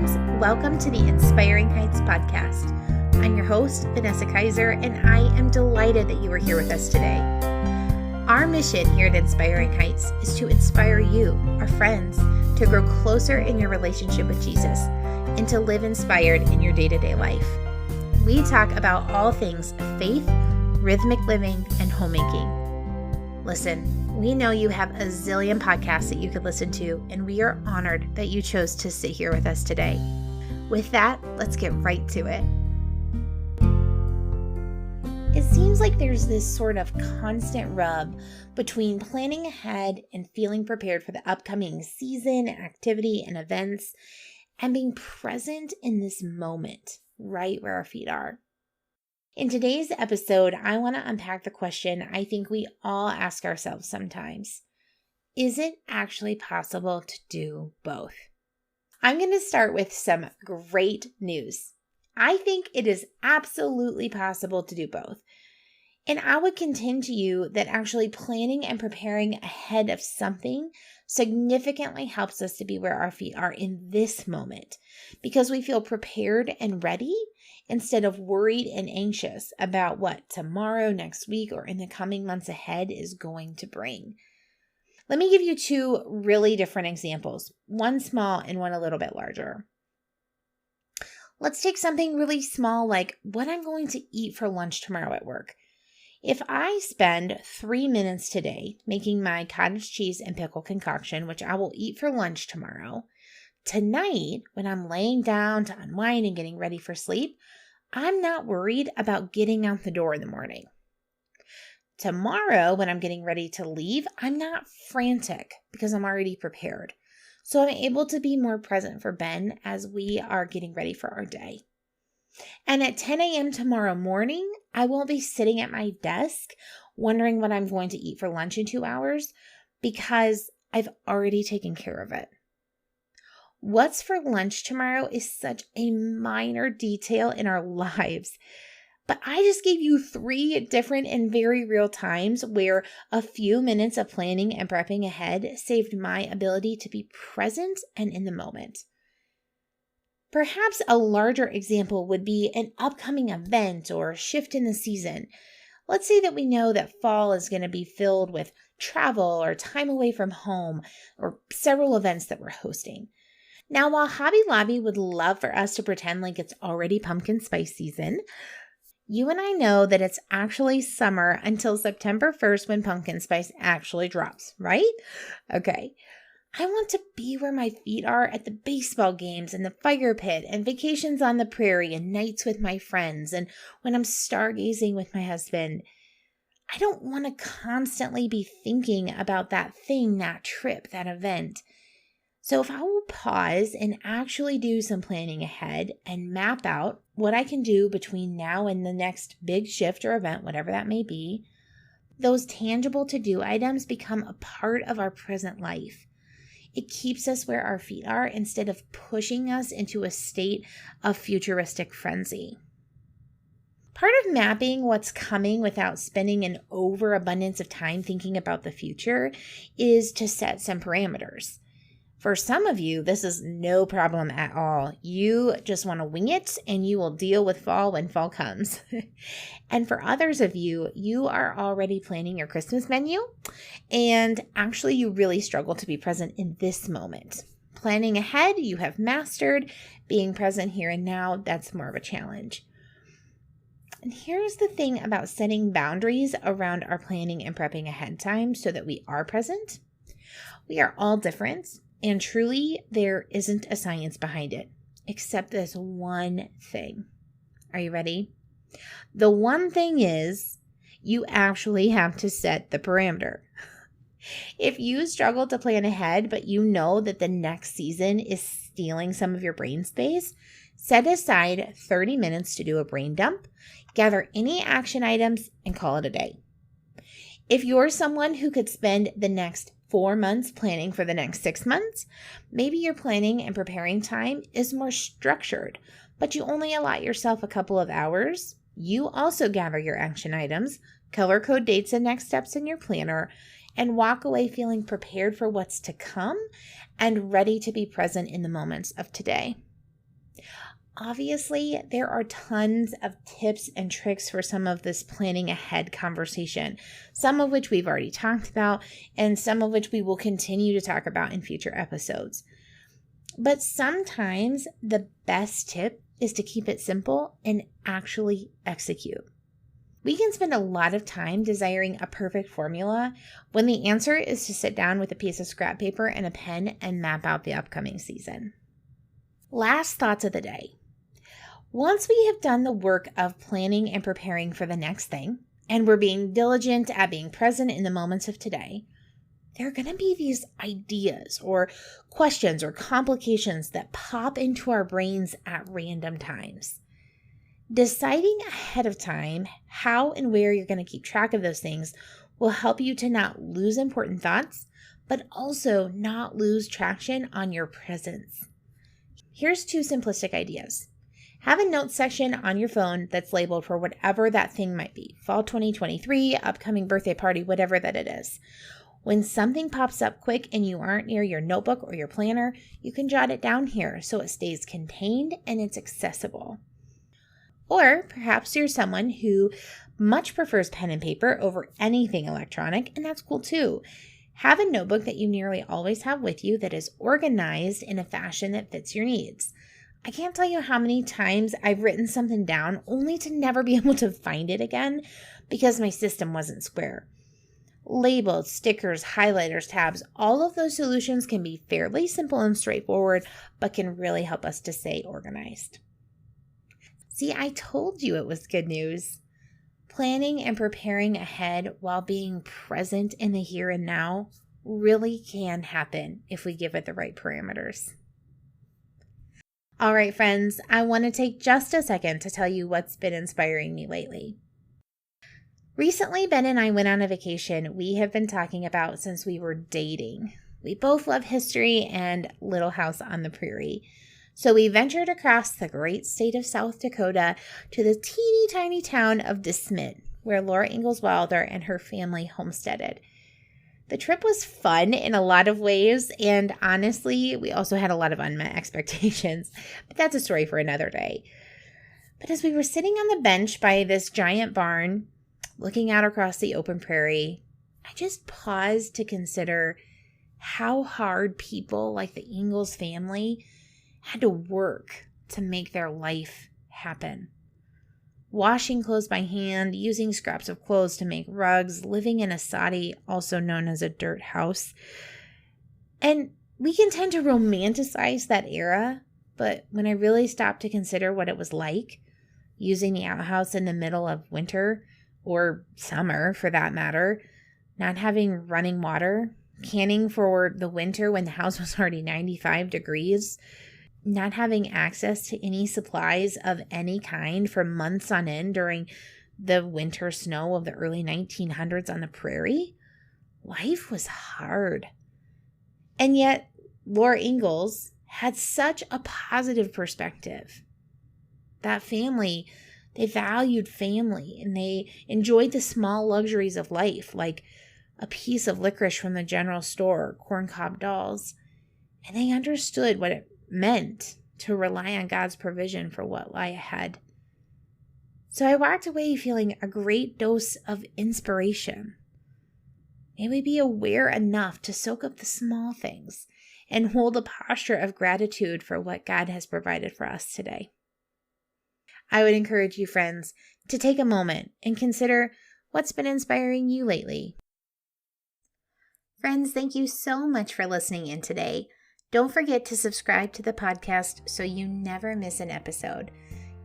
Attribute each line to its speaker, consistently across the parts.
Speaker 1: friends. Welcome to the Inspiring Heights podcast. I'm your host, Vanessa Kaiser, and I am delighted that you are here with us today. Our mission here at Inspiring Heights is to inspire you, our friends, to grow closer in your relationship with Jesus and to live inspired in your day-to-day life. We talk about all things faith, rhythmic living, and homemaking. Listen, we know you have a zillion podcasts that you could listen to, and we are honored that you chose to sit here with us today. With that, let's get right to it. It seems like there's this sort of constant rub between planning ahead and feeling prepared for the upcoming season, activity, and events, and being present in this moment, right where our feet are. In today's episode, I want to unpack the question I think we all ask ourselves sometimes. Is it actually possible to do both? I'm going to start with some great news. I think it is absolutely possible to do both. And I would contend to you that actually planning and preparing ahead of something significantly helps us to be where our feet are in this moment because we feel prepared and ready instead of worried and anxious about what tomorrow, next week, or in the coming months ahead is going to bring. Let me give you two really different examples, one small and one a little bit larger. Let's take something really small like what I'm going to eat for lunch tomorrow at work. If I spend 3 minutes today making my cottage cheese and pickle concoction, which I will eat for lunch tomorrow, tonight, when I'm laying down to unwind and getting ready for sleep, I'm not worried about getting out the door in the morning. Tomorrow, when I'm getting ready to leave, I'm not frantic because I'm already prepared. So I'm able to be more present for Ben as we are getting ready for our day. And at 10 a.m. tomorrow morning, I won't be sitting at my desk wondering what I'm going to eat for lunch in 2 hours because I've already taken care of it. What's for lunch tomorrow is such a minor detail in our lives. But I just gave you 3 different and very real times where a few minutes of planning and prepping ahead saved my ability to be present and in the moment. Perhaps a larger example would be an upcoming event or shift in the season. Let's say that we know that fall is going to be filled with travel or time away from home or several events that we're hosting. Now, while Hobby Lobby would love for us to pretend like it's already pumpkin spice season, you and I know that it's actually summer until September 1st when pumpkin spice actually drops, right? Okay. I want to be where my feet are at the baseball games and the fire pit and vacations on the prairie and nights with my friends and when I'm stargazing with my husband. I don't want to constantly be thinking about that thing, that trip, that event. So if I will pause and actually do some planning ahead and map out what I can do between now and the next big shift or event, whatever that may be, those tangible to-do items become a part of our present life. It keeps us where our feet are instead of pushing us into a state of futuristic frenzy. Part of mapping what's coming without spending an overabundance of time thinking about the future is to set some parameters. For some of you, this is no problem at all. You just want to wing it and you will deal with fall when fall comes. And for others of you, you are already planning your Christmas menu and actually you really struggle to be present in this moment. Planning ahead, you have mastered. Being present here and now, that's more of a challenge. And here's the thing about setting boundaries around our planning and prepping ahead time so that we are present. We are all different. And truly, there isn't a science behind it, except this one thing. Are you ready? The one thing is, you actually have to set the parameter. If you struggle to plan ahead, but you know that the next season is stealing some of your brain space, set aside 30 minutes to do a brain dump, gather any action items, and call it a day. If you're someone who could spend the next 4 months planning for the next 6 months, maybe your planning and preparing time is more structured, but you only allot yourself a couple of hours. You also gather your action items, color code dates and next steps in your planner, and walk away feeling prepared for what's to come and ready to be present in the moments of today. Obviously, there are tons of tips and tricks for some of this planning ahead conversation, some of which we've already talked about, and some of which we will continue to talk about in future episodes. But sometimes the best tip is to keep it simple and actually execute. We can spend a lot of time desiring a perfect formula when the answer is to sit down with a piece of scrap paper and a pen and map out the upcoming season. Last thoughts of the day. Once we have done the work of planning and preparing for the next thing, and we're being diligent at being present in the moments of today, there are going to be these ideas or questions or complications that pop into our brains at random times. Deciding ahead of time how and where you're going to keep track of those things will help you to not lose important thoughts, but also not lose traction on your presence. Here's 2 simplistic ideas. Have a notes section on your phone that's labeled for whatever that thing might be. Fall 2023, upcoming birthday party, whatever that it is. When something pops up quick and you aren't near your notebook or your planner, you can jot it down here so it stays contained and it's accessible. Or perhaps you're someone who much prefers pen and paper over anything electronic, and that's cool too. Have a notebook that you nearly always have with you that is organized in a fashion that fits your needs. I can't tell you how many times I've written something down only to never be able to find it again because my system wasn't square. Labels, stickers, highlighters, tabs, all of those solutions can be fairly simple and straightforward, but can really help us to stay organized. See, I told you it was good news. Planning and preparing ahead while being present in the here and now really can happen if we give it the right parameters. All right, friends, I want to take just a second to tell you what's been inspiring me lately. Recently, Ben and I went on a vacation we have been talking about since we were dating. We both love history and Little House on the Prairie. So we ventured across the great state of South Dakota to the teeny tiny town of DeSmet, where Laura Ingalls Wilder and her family homesteaded. The trip was fun in a lot of ways, and honestly, we also had a lot of unmet expectations, but that's a story for another day. But as we were sitting on the bench by this giant barn, looking out across the open prairie, I just paused to consider how hard people like the Ingalls family had to work to make their life happen. Washing clothes by hand, using scraps of clothes to make rugs, living in a soddy, also known as a dirt house. And we can tend to romanticize that era, but when I really stopped to consider what it was like, using the outhouse in the middle of winter, or summer for that matter, not having running water, canning for the winter when the house was already 95 degrees, not having access to any supplies of any kind for months on end during the winter snow of the early 1900s on the prairie, life was hard. And yet, Laura Ingalls had such a positive perspective. That family, they valued family and they enjoyed the small luxuries of life, like a piece of licorice from the general store, corncob dolls. And they understood what it meant to rely on God's provision for what lay ahead. So I walked away feeling a great dose of inspiration. May we be aware enough to soak up the small things and hold a posture of gratitude for what God has provided for us today. I would encourage you, friends, to take a moment and consider what's been inspiring you lately. Friends, thank you so much for listening in today. Don't forget to subscribe to the podcast so you never miss an episode.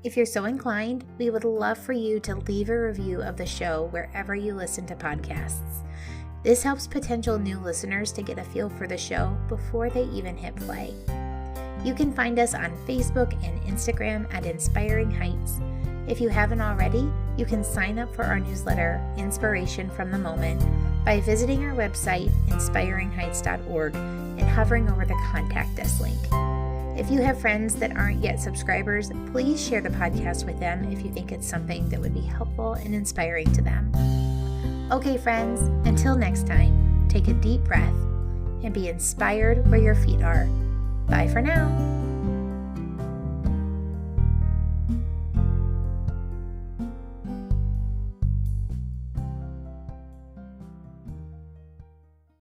Speaker 1: If you're so inclined, we would love for you to leave a review of the show wherever you listen to podcasts. This helps potential new listeners to get a feel for the show before they even hit play. You can find us on Facebook and Instagram at Inspiring Heights. If you haven't already, you can sign up for our newsletter, Inspiration from the Moment, by visiting our website, inspiringheights.org, and hovering over the Contact Us link. If you have friends that aren't yet subscribers, please share the podcast with them if you think it's something that would be helpful and inspiring to them. Okay, friends, until next time, take a deep breath and be inspired where your feet are. Bye for now.